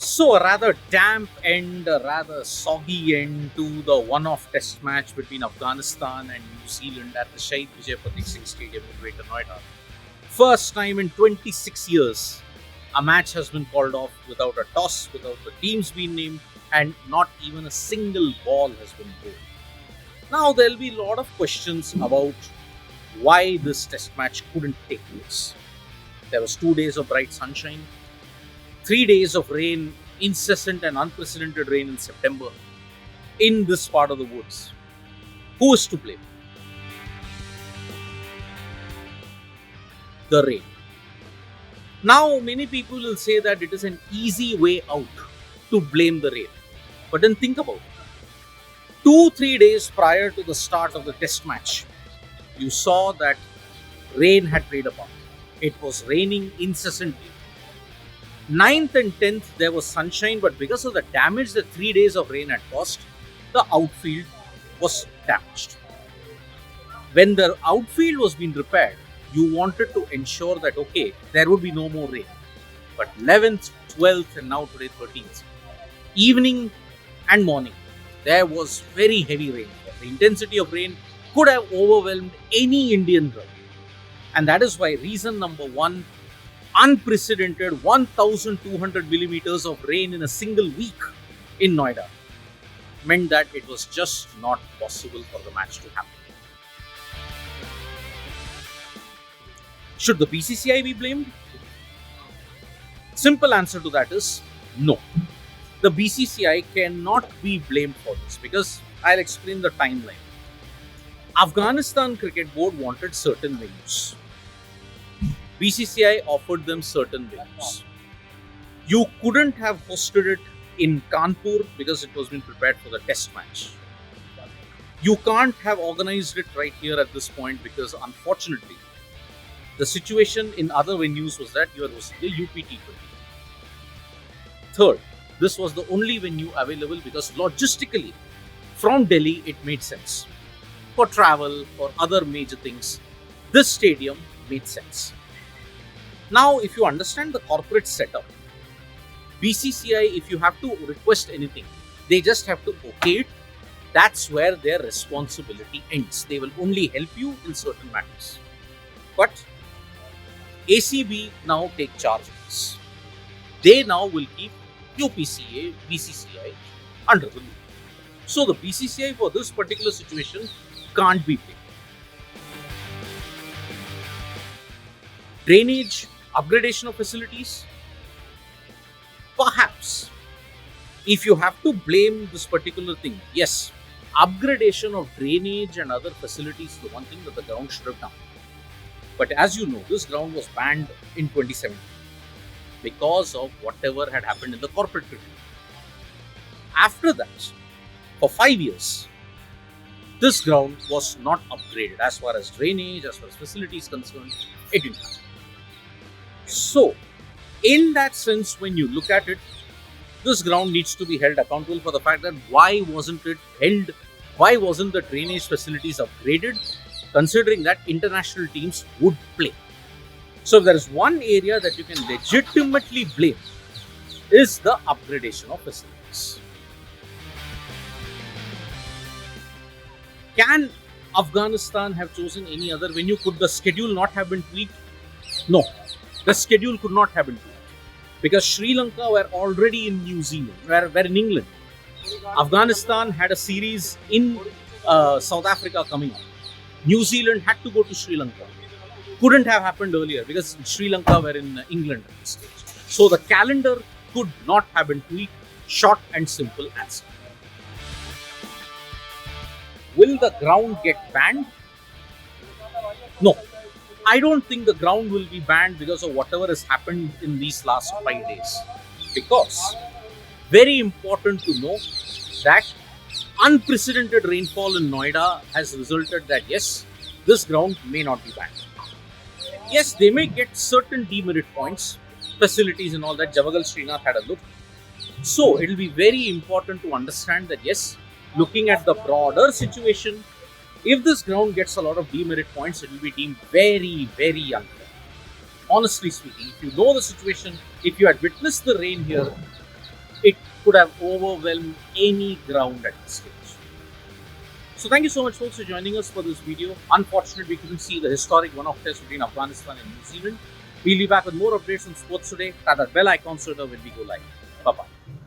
So, a rather damp and a rather soggy end to the one-off test match between Afghanistan and New Zealand at the Shahid Vijay Pratik Singh Stadium in Greater Noida. First time in 26 years, a match has been called off without a toss, without the teams being named, and not even a single ball has been bowled. Now, there'll be a lot of questions about why this test match couldn't take place. There was 2 days of bright sunshine, 3 days of rain, incessant and unprecedented rain in September in this part of the woods. Who is to blame? The rain. Now, many people will say that it is an easy way out to blame the rain. But then think about it. 2-3 days prior to the start of the test match, you saw that rain had played a part. It was raining incessantly. 9th and 10th, there was sunshine, but because of the damage that 3 days of rain had caused, the outfield was damaged. When the outfield was being repaired, you wanted to ensure that, okay, there would be no more rain. But 11th, 12th, and now today 13th, evening and morning, there was very heavy rain. The intensity of rain could have overwhelmed any Indian ground. And that is why reason number one, unprecedented 1,200 millimeters of rain in a single week in Noida meant that it was just not possible for the match to happen. Should the BCCI be blamed? Simple answer to that is no. The BCCI cannot be blamed for this because I'll explain the timeline. Afghanistan Cricket Board wanted certain venues. BCCI offered them certain venues. You couldn't have hosted it in Kanpur because it was being prepared for the test match. You can't have organized it right here at this point because unfortunately, the situation in other venues was that you were hosting the UPT20. Third, this was the only venue available because logistically, from Delhi, it made sense. For travel, for other major things, this stadium made sense. Now, if you understand the corporate setup, BCCI, if you have to request anything, they just have to okay it. That's where their responsibility ends. They will only help you in certain matters. But ACB now take charge of this. They now will keep UPCA, BCCI under the loop. So the BCCI for this particular situation can't be blamed. Drainage, upgradation of facilities? Perhaps. If you have to blame this particular thing, yes, upgradation of drainage and other facilities is the one thing that the ground should have done. But as you know, this ground was banned in 2017 because of whatever had happened in the corporate cricket. After that, for 5 years, this ground was not upgraded as far as drainage, as far as facilities concerned. It didn't happen. So, in that sense, when you look at it, this ground needs to be held accountable for the fact that why wasn't it held? Why wasn't the drainage facilities upgraded? Considering that international teams would play. So, if there is one area that you can legitimately blame, is the upgradation of facilities. Can Afghanistan have chosen any other venue? Could the schedule not have been tweaked? No. The schedule could not have been tweaked because Sri Lanka were already in New Zealand, were in England. Afghanistan had a series in South Africa coming up. New Zealand had to go to Sri Lanka. Couldn't have happened earlier because Sri Lanka were in England at this stage. So the calendar could not have been tweaked. Short and simple answer. Will the ground get banned? No. I don't think the ground will be banned because of whatever has happened in these last 5 days. Because, very important to know that unprecedented rainfall in Noida has resulted that yes, this ground may not be banned. Yes, they may get certain demerit points, facilities and all that. Javagal Srinath had a look. So, it will be very important to understand that yes, looking at the broader situation, if this ground gets a lot of demerit points, it will be deemed very, very unfair. Honestly speaking, if you know the situation, if you had witnessed the rain here, it could have overwhelmed any ground at this stage. So thank you so much, folks, for joining us for this video. Unfortunately, we couldn't see the historic one-off test between Afghanistan and New Zealand. We'll be back with more updates on sports today. Tap that bell icon so that when we go live. Bye-bye.